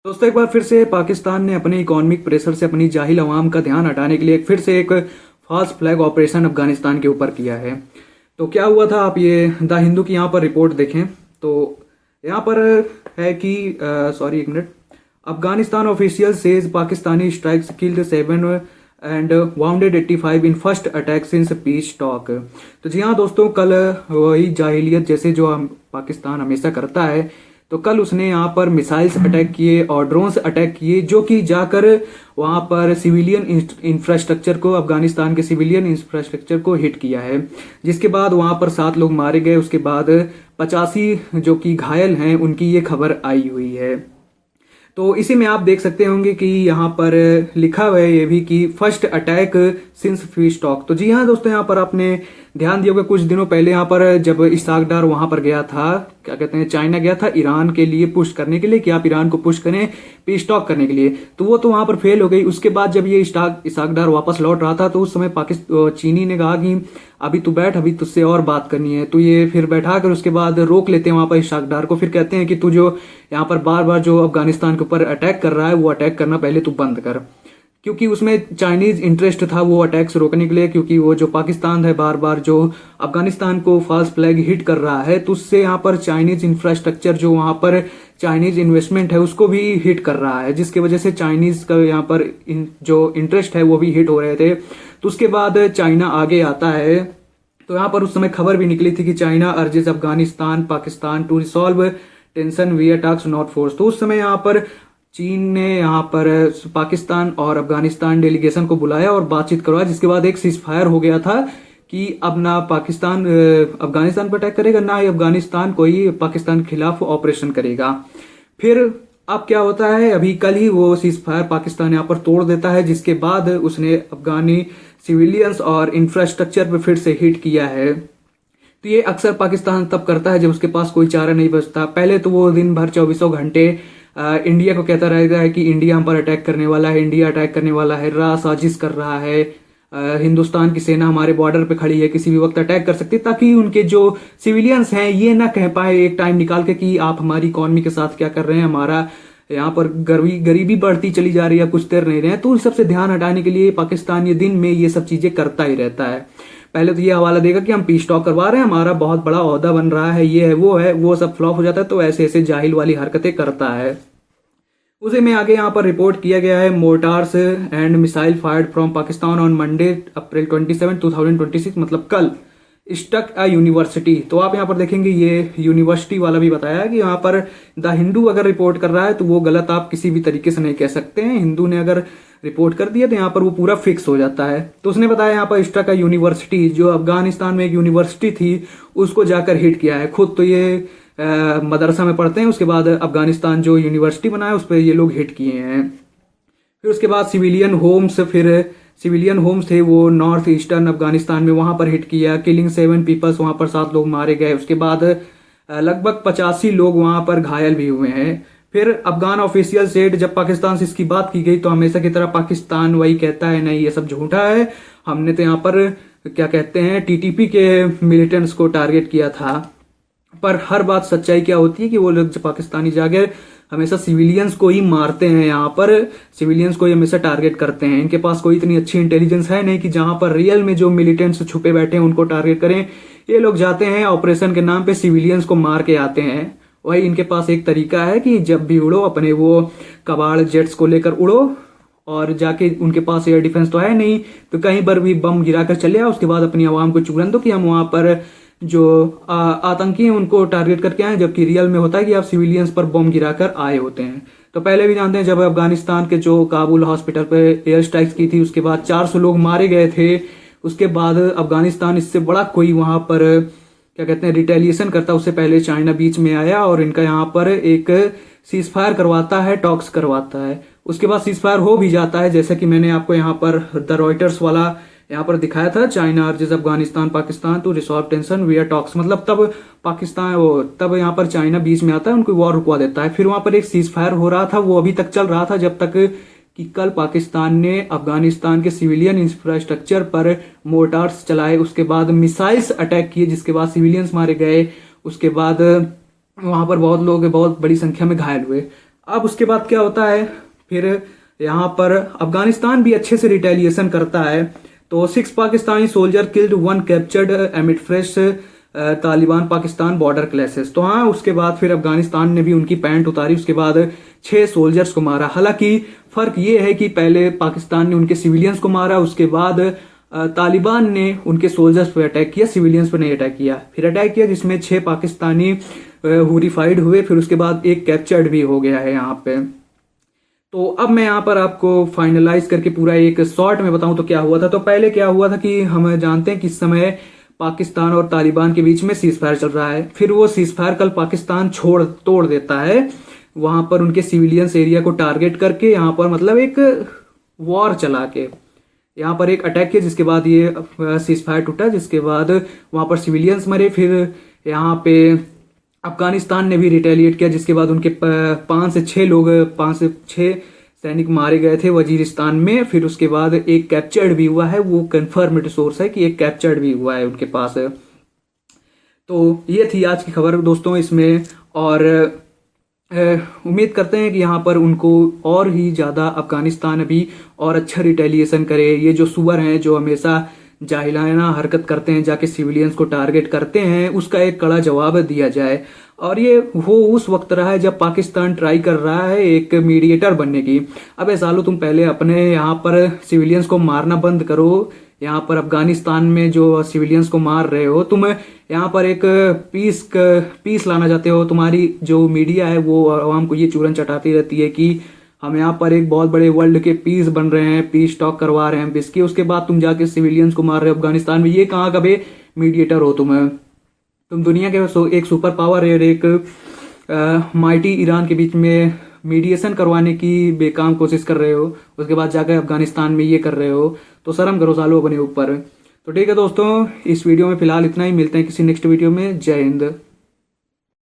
दोस्तों एक बार फिर से पाकिस्तान ने अपने इकोनॉमिक प्रेशर से अपनी जाहिल अवाम का ध्यान हटाने के लिए फिर से एक फास्ट फ्लैग ऑपरेशन अफगानिस्तान के ऊपर किया है। तो क्या हुआ था, आप ये द हिंदू की यहाँ पर रिपोर्ट देखें तो यहाँ पर है कि सॉरी एक minute, Afghanistan official says Pakistani strikes killed 7 and bounded 85 in first attack since piece talk. तो जी हाँ दोस्तों, कल वही जाहिलियत जैसे जो पाकिस्तान हमेशा करता है, तो कल उसने यहाँ पर मिसाइल्स अटैक किए और ड्रोन्स अटैक किए जो कि जाकर वहाँ पर सिविलियन इंफ्रास्ट्रक्चर को, अफगानिस्तान के सिविलियन इंफ्रास्ट्रक्चर को हिट किया है, जिसके बाद वहाँ पर 7 लोग मारे गए। उसके बाद 85 जो कि घायल हैं उनकी ये खबर आई हुई है। तो इसी में आप देख सकते होंगे कि यहाँ पर लिखा हुआ है ये भी कि first attack since piece talk. तो जी हाँ दोस्तों, यहाँ पर आपने ध्यान दिया होगा कुछ दिनों पहले यहाँ पर जब इसहाक डार वहां पर गया था, क्या कहते हैं, चाइना गया था ईरान के लिए पुश करने के लिए कि आप ईरान को पुश करें पीस टॉक करने के लिए, तो वो तो वहां पर फेल हो गई। उसके बाद जब ये इसहाक डार वापस लौट रहा था तो उस समय पाकिस्तान चीनी ने कहा कि अभी तू बैठ, अभी तुझसे और बात करनी है। तो ये फिर बैठा कर उसके बाद रोक लेते हैं वहां पर इसहाक डार को, फिर कहते हैं कि तू जो यहाँ पर बार बार जो अफगानिस्तान के ऊपर अटैक कर रहा है वो अटैक करना पहले तू बंद कर, क्योंकि उसमें चाइनीज इंटरेस्ट था वो अटैक्स रोकने के लिए, क्योंकि वो जो पाकिस्तान है बार बार जो अफगानिस्तान को फास्ट फ्लैग हिट कर रहा है तो उससे यहाँ पर चाइनीज इंफ्रास्ट्रक्चर जो वहां पर चाइनीज इन्वेस्टमेंट है उसको भी हिट कर रहा है, जिसकी वजह से चाइनीज का यहाँ पर जो इंटरेस्ट है वो भी हिट हो रहे थे। तो उसके बाद चाइना आगे आता है। तो यहाँ पर उस समय खबर भी निकली थी कि China urges Afghanistan Pakistan to resolve tension via talks not force. तो उस समय यहाँ पर चीन ने यहाँ पर पाकिस्तान और अफगानिस्तान डेलीगेशन को बुलाया और बातचीत करवाया, जिसके बाद एक सीज फायर हो गया था कि अब ना पाकिस्तान अफगानिस्तान पर अटैक करेगा, ना ही अफगानिस्तान कोई पाकिस्तान के खिलाफ ऑपरेशन करेगा। फिर अब क्या होता है, अभी कल ही वो सीज फायर पाकिस्तान यहाँ पर तोड़ देता है, जिसके बाद उसने अफगानी सिविलियंस और इंफ्रास्ट्रक्चर पर फिर से हिट किया है। तो ये अक्सर पाकिस्तान तब करता है जब उसके पास कोई चारा नहीं बचता। पहले तो वो दिन भर 24 घंटे इंडिया को कहता रहता है कि इंडिया हम पर अटैक करने वाला है, इंडिया अटैक करने वाला है, साजिश कर रहा है, हिंदुस्तान की सेना हमारे बॉर्डर पे खड़ी है, किसी भी वक्त अटैक कर सकती है, ताकि उनके जो सिविलियंस हैं ये ना कह पाए एक टाइम निकाल के कि आप हमारी इकोनॉमी के साथ क्या कर रहे हैं, हमारा यहाँ पर गरीबी बढ़ती चली जा रही है, कुछ कर नहीं रहे हैं। तो उन सबसे ध्यान हटाने के लिए पाकिस्तान ये दिन में ये सब चीजें करता ही रहता है। पहले तो ये हवाला देगा कि हम पीस टॉक करवा रहे हैं, हमारा बहुत बड़ा ओहदा बन रहा है, ये है, वो सब फ्लॉप हो जाता है। तो ऐसे ऐसे जाहिल वाली हरकतें करता है। उसे में आगे यहाँ पर रिपोर्ट किया गया है, mortars and missile fired from Pakistan on Monday April 27, 2026, मतलब कल स्टक अ यूनिवर्सिटी। तो आप यहाँ पर देखेंगे ये यूनिवर्सिटी वाला भी बताया है कि यहाँ पर द हिंदू अगर रिपोर्ट कर रहा है तो वो गलत आप किसी भी तरीके से नहीं कह सकते हैं। हिंदू ने अगर रिपोर्ट कर दिया तो यहाँ पर वो पूरा फिक्स हो जाता है। तो उसने बताया यहाँ पर स्टक अ यूनिवर्सिटी, जो अफगानिस्तान में एक यूनिवर्सिटी थी उसको जाकर हिट किया है। खुद तो ये मदरसा में पढ़ते हैं, उसके बाद अफगानिस्तान जो यूनिवर्सिटी बनाया उस पर ये लोग हिट किए हैं। फिर उसके बाद सिविलियन होम्स थे वो नॉर्थ ईस्टर्न अफगानिस्तान में, वहां पर हिट किया, किलिंग 7 पीपल्स, वहां पर 7 लोग मारे गए। उसके बाद लगभग 85 लोग वहां पर घायल भी हुए हैं। फिर अफगान ऑफिशियल सेड, जब पाकिस्तान से इसकी बात की गई तो हमेशा की तरह पाकिस्तान वही कहता है नहीं ये सब झूठा है, हमने तो यहाँ पर क्या कहते हैं टीटीपी के मिलिटेंट्स को टारगेट किया था। पर हर बात सच्चाई क्या होती है कि वो लोग पाकिस्तानी जाके हमेशा सिविलियंस को ही मारते हैं, यहाँ पर सिविलियंस को ही हमेशा टारगेट करते हैं। इनके पास कोई इतनी अच्छी इंटेलिजेंस है नहीं कि जहां पर रियल में जो मिलिटेंट्स छुपे बैठे हैं उनको टारगेट करें। ये लोग जाते हैं ऑपरेशन के नाम पे सिविलियंस को मार के आते हैं। वही इनके पास एक तरीका है कि जब भी उड़ो अपने वो कबाड़ जेट्स को लेकर उड़ो और जाके, उनके पास एयर डिफेंस तो है नहीं, तो कहीं पर भी बम गिराकर चले आओ, उसके बाद अपनी आवाम को चुगलन दो कि हम वहां पर जो आतंकी हैं उनको टारगेट करके आए, जबकि रियल में होता है कि आप सिविलियंस पर बम गिराकर आए होते हैं। तो पहले भी जानते हैं जब अफगानिस्तान के जो काबुल हॉस्पिटल पर एयर स्ट्राइक्स की थी उसके बाद 400 लोग मारे गए थे। उसके बाद अफगानिस्तान इससे बड़ा कोई वहां पर क्या कहते हैं रिटेलिएशन करता, उससे पहले चाइना बीच में आया और इनका यहाँ पर एक सीज फायर करवाता है, टॉक्स करवाता है। उसके बाद सीज फायर हो भी जाता है, जैसे कि मैंने आपको यहाँ पर द रॉयटर्स वाला यहाँ पर दिखाया था, China urges Afghanistan Pakistan to resolve tension via talks, मतलब तब यहाँ पर चाइना बीच में आता है, उनको वॉर रुकवा देता है। फिर वहां पर एक सीज फायर हो रहा था, वो अभी तक चल रहा था जब तक कि कल पाकिस्तान ने अफगानिस्तान के सिविलियन इंफ्रास्ट्रक्चर पर मोर्टार्स चलाए, उसके बाद मिसाइल्स अटैक किए, जिसके बाद सिविलियंस मारे गए। उसके बाद वहां पर बहुत लोग बहुत बड़ी संख्या में घायल हुए। अब उसके बाद क्या होता है, फिर यहाँ पर अफगानिस्तान भी अच्छे से रिटेलिएशन करता है। तो 6 Pakistani soldier killed, 1 captured एमिड fresh Taliban Pakistan border clashes. तो हाँ, उसके बाद फिर अफगानिस्तान ने भी उनकी पैंट उतारी, उसके बाद 6 सोल्जर्स को मारा। हालांकि फर्क ये है कि पहले पाकिस्तान ने उनके सिविलियंस को मारा, उसके बाद तालिबान ने उनके सोल्जर्स पर अटैक किया, सिविलियंस पर नहीं अटैक किया। फिर अटैक किया जिसमें 6 पाकिस्तानी हुरिफाइड हुए, फिर उसके बाद 1 कैप्चर्ड भी हो गया है यहाँ पे। तो अब मैं यहाँ पर आपको फाइनलाइज करके पूरा एक शॉर्ट में बताऊं तो क्या हुआ था। तो पहले क्या हुआ था कि हम जानते हैं कि इस समय पाकिस्तान और तालिबान के बीच में सीज फायर चल रहा है। फिर वो सीज फायर कल पाकिस्तान तोड़ देता है, वहां पर उनके सिविलियंस एरिया को टारगेट करके, यहाँ पर मतलब एक वॉर चला के यहाँ पर एक अटैक किया, जिसके बाद ये सीज फायर टूटा, जिसके बाद वहां पर सिविलियंस मरे। फिर यहाँ पे अफगानिस्तान ने भी रिटेलिएट किया, जिसके बाद उनके 5 से 6 सैनिक मारे गए थे वजीरिस्तान में। फिर उसके बाद 1 कैप्चर्ड भी हुआ है, वो कंफर्म्ड सोर्स है कि 1 कैप्चर्ड भी हुआ है उनके पास। तो ये थी आज की खबर दोस्तों इसमें, और उम्मीद करते हैं कि यहाँ पर उनको और ही ज़्यादा अफगानिस्तान अभी और अच्छा रिटेलिएशन करे। ये जो सुअर हैं जो हमेशा जाहिलाना हरकत करते हैं, जाके सिविलियंस को टारगेट करते हैं, उसका एक कड़ा जवाब दिया जाए। और ये वो उस वक्त रहा है जब पाकिस्तान ट्राई कर रहा है एक मीडिएटर बनने की। अबे सालो, तुम पहले अपने यहाँ पर सिविलियंस को मारना बंद करो। यहाँ पर अफगानिस्तान में जो सिविलियंस को मार रहे हो तुम, यहाँ पर एक पीस लाना चाहते हो। तुम्हारी जो मीडिया है वो आवाम को ये चूरन चटाती रहती है कि हम यहाँ पर एक बहुत बड़े वर्ल्ड के पीस बन रहे हैं, पीस टॉक करवा रहे हैं बिस्की, उसके बाद तुम जाके सिविलियंस को मार रहे हो अफगानिस्तान में। ये कहाँ का बे मीडिएटर हो तुम दुनिया के एक सुपर पावर है, एक माइटी ईरान के बीच में मीडिएशन करवाने की बेकाम कोशिश कर रहे हो, उसके बाद जाकर अफगानिस्तान में ये कर रहे हो। तो शर्म करो सालो अपने ऊपर। तो ठीक है दोस्तों, इस वीडियो में फिलहाल इतना ही। मिलते हैं किसी नेक्स्ट वीडियो में। जय हिंद।